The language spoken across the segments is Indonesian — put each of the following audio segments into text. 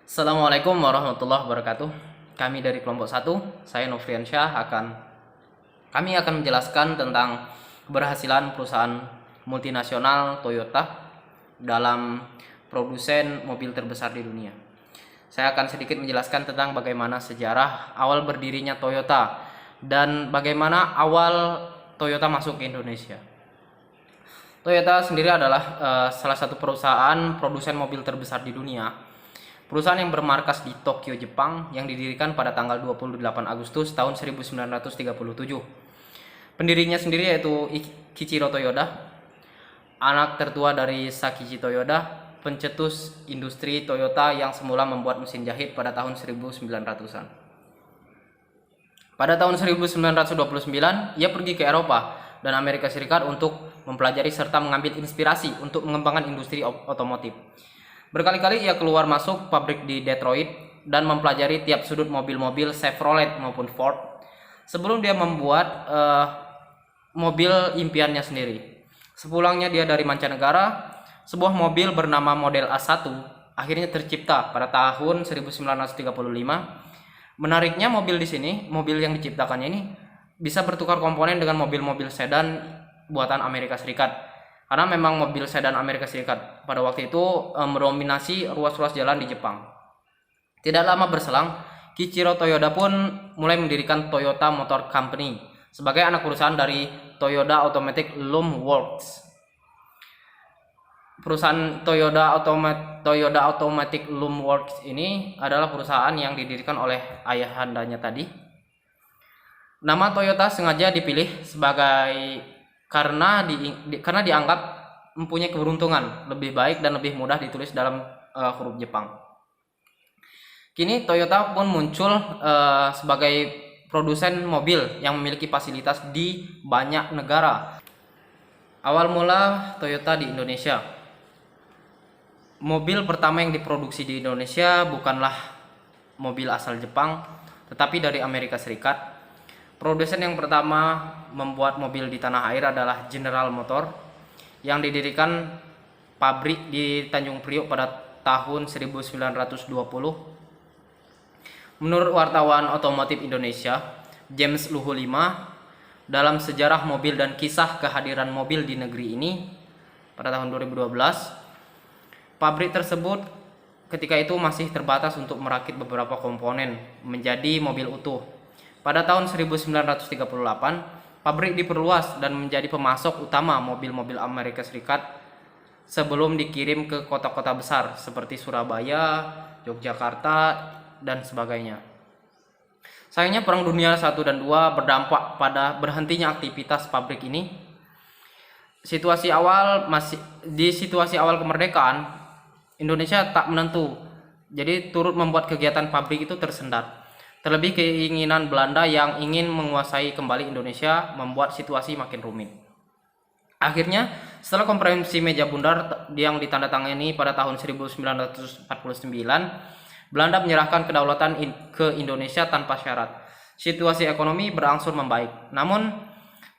Assalamualaikum warahmatollahi wabarakatuh. Kami dari kelompok 1, saya Nofriansyah kami akan menjelaskan tentang keberhasilan perusahaan multinasional Toyota dalam produsen mobil terbesar di dunia. Saya akan sedikit menjelaskan tentang bagaimana sejarah awal berdirinya Toyota dan bagaimana awal Toyota masuk ke Indonesia. Toyota sendiri adalah salah satu perusahaan produsen mobil terbesar di dunia. Perusahaan yang bermarkas di Tokyo, Jepang, yang didirikan pada tanggal 28 Agustus tahun 1937. Pendirinya sendiri yaitu Kiichiro Toyoda, anak tertua dari Sakichi Toyoda, pencetus industri Toyota yang semula membuat mesin jahit pada tahun 1900-an. Pada tahun 1929, ia pergi ke Eropa dan Amerika Serikat untuk mempelajari serta mengambil inspirasi untuk mengembangkan industri otomotif. Berkali-kali ia keluar masuk pabrik di Detroit dan mempelajari tiap sudut mobil-mobil Chevrolet maupun Ford sebelum dia membuat mobil impiannya sendiri. Sepulangnya dia dari mancanegara, sebuah mobil bernama model A1 akhirnya tercipta pada tahun 1935. Menariknya mobil di sini, mobil yang diciptakannya ini bisa bertukar komponen dengan mobil-mobil sedan buatan Amerika Serikat. Karena memang mobil sedan Amerika Serikat pada waktu itu mendominasi ruas-ruas jalan di Jepang. Tidak lama berselang, Kiichiro Toyoda pun mulai mendirikan Toyota Motor Company sebagai anak perusahaan dari Toyota Automatic Loom Works. Perusahaan Toyota Automatic Loom Works ini adalah perusahaan yang didirikan oleh ayahandanya tadi. Nama Toyota sengaja dipilih karena dianggap mempunyai keberuntungan lebih baik dan lebih mudah ditulis dalam huruf Jepang. Kini Toyota pun muncul sebagai produsen mobil yang memiliki fasilitas di banyak negara. Awal mula Toyota di Indonesia. Mobil pertama yang diproduksi di Indonesia bukanlah mobil asal Jepang, tetapi dari Amerika Serikat. Produsen yang pertama membuat mobil di tanah air adalah General Motor yang didirikan pabrik di Tanjung Priok pada tahun 1920. Menurut wartawan otomotif Indonesia, James Luhu Lima, dalam sejarah mobil dan kisah kehadiran mobil di negeri ini pada tahun 2012, pabrik tersebut ketika itu masih terbatas untuk merakit beberapa komponen menjadi mobil utuh. Pada tahun 1938, pabrik diperluas dan menjadi pemasok utama mobil-mobil Amerika Serikat sebelum dikirim ke kota-kota besar seperti Surabaya, Yogyakarta, dan sebagainya. Sayangnya Perang Dunia I dan II berdampak pada berhentinya aktivitas pabrik ini. Di situasi awal kemerdekaan, Indonesia tak menentu, jadi turut membuat kegiatan pabrik itu tersendat. Terlebih keinginan Belanda yang ingin menguasai kembali Indonesia membuat situasi makin rumit. Akhirnya, setelah konferensi meja bundar yang ditandatangani pada tahun 1949, Belanda menyerahkan kedaulatan ke Indonesia tanpa syarat. Situasi ekonomi berangsur membaik. Namun,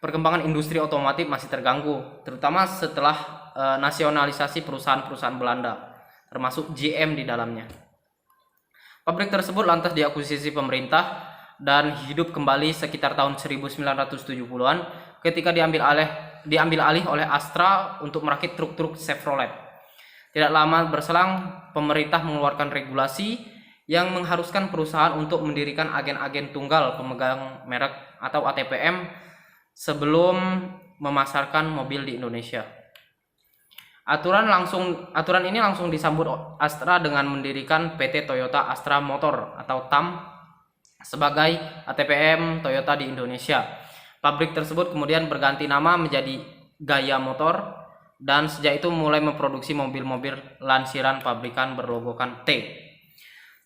perkembangan industri otomotif masih terganggu, terutama setelah nasionalisasi perusahaan-perusahaan Belanda, termasuk GM di dalamnya. Pabrik tersebut lantas diakuisisi pemerintah dan hidup kembali sekitar tahun 1970-an ketika diambil alih oleh Astra untuk merakit truk-truk Chevrolet. Tidak lama berselang, pemerintah mengeluarkan regulasi yang mengharuskan perusahaan untuk mendirikan agen-agen tunggal pemegang merek atau ATPM sebelum memasarkan mobil di Indonesia. Aturan ini langsung disambut Astra dengan mendirikan PT Toyota Astra Motor atau TAM sebagai ATPM Toyota di Indonesia. Pabrik tersebut kemudian berganti nama menjadi Gaya Motor dan sejak itu mulai memproduksi mobil-mobil lansiran pabrikan berlogokan T.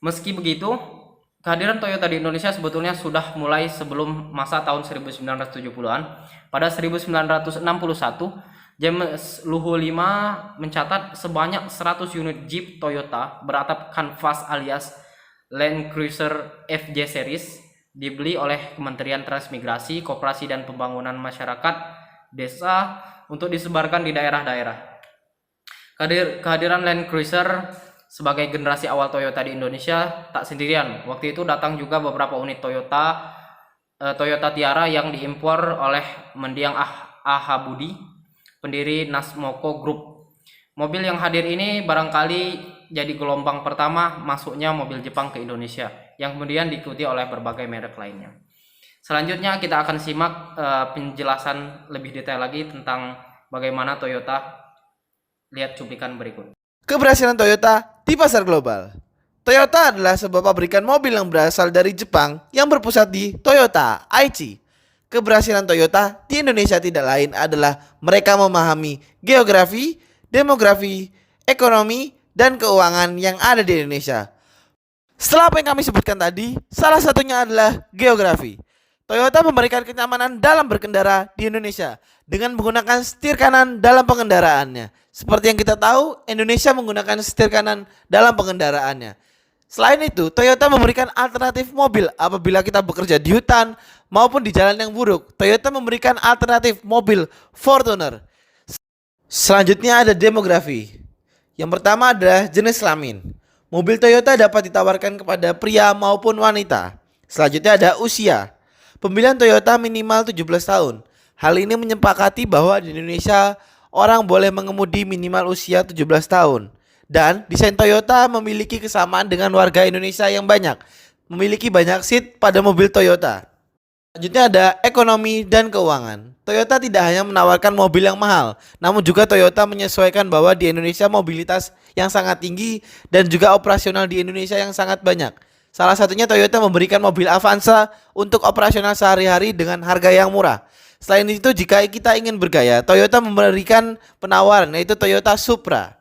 Meski begitu, kehadiran Toyota di Indonesia sebetulnya sudah mulai sebelum masa tahun 1970-an. Pada 1961, James Luhu Lima mencatat sebanyak 100 unit Jeep Toyota beratap kanvas alias Land Cruiser FJ Series dibeli oleh Kementerian Transmigrasi, Koperasi dan Pembangunan Masyarakat Desa untuk disebarkan di daerah-daerah. Kehadiran Land Cruiser sebagai generasi awal Toyota di Indonesia tak sendirian. Waktu itu datang juga beberapa unit Toyota Tiara yang diimpor oleh mendiang Ahabudi, pendiri Nasmoko Group. Mobil yang hadir ini barangkali jadi gelombang pertama masuknya mobil Jepang ke Indonesia, yang kemudian diikuti oleh berbagai merek lainnya. Selanjutnya kita akan simak penjelasan lebih detail lagi tentang bagaimana Toyota. Lihat cuplikan berikut. Keberhasilan Toyota di pasar global. Toyota adalah sebuah pabrikan mobil yang berasal dari Jepang yang berpusat di Toyota Aichi. Keberhasilan Toyota di Indonesia tidak lain adalah mereka memahami geografi, demografi, ekonomi, dan keuangan yang ada di Indonesia. Setelah apa yang kami sebutkan tadi, salah satunya adalah geografi. Toyota memberikan kenyamanan dalam berkendara di Indonesia dengan menggunakan setir kanan dalam pengendaraannya. Seperti yang kita tahu, Indonesia menggunakan setir kanan dalam pengendaraannya. Selain itu, Toyota memberikan alternatif mobil apabila kita bekerja di hutan maupun di jalan yang buruk. Toyota memberikan alternatif mobil Fortuner. Selanjutnya ada demografi. Yang pertama adalah jenis kelamin. Mobil Toyota dapat ditawarkan kepada pria maupun wanita. Selanjutnya ada usia. Pemilihan Toyota minimal 17 tahun. Hal ini menyepakati bahwa di Indonesia orang boleh mengemudi minimal usia 17 tahun. Dan desain Toyota memiliki kesamaan dengan warga Indonesia yang banyak. Memiliki banyak seat pada mobil Toyota. Selanjutnya ada ekonomi dan keuangan. Toyota tidak hanya menawarkan mobil yang mahal, namun juga Toyota menyesuaikan bahwa di Indonesia mobilitas yang sangat tinggi dan juga operasional di Indonesia yang sangat banyak. Salah satunya Toyota memberikan mobil Avanza untuk operasional sehari-hari dengan harga yang murah. Selain itu, jika kita ingin bergaya, Toyota memberikan penawaran yaitu Toyota Supra.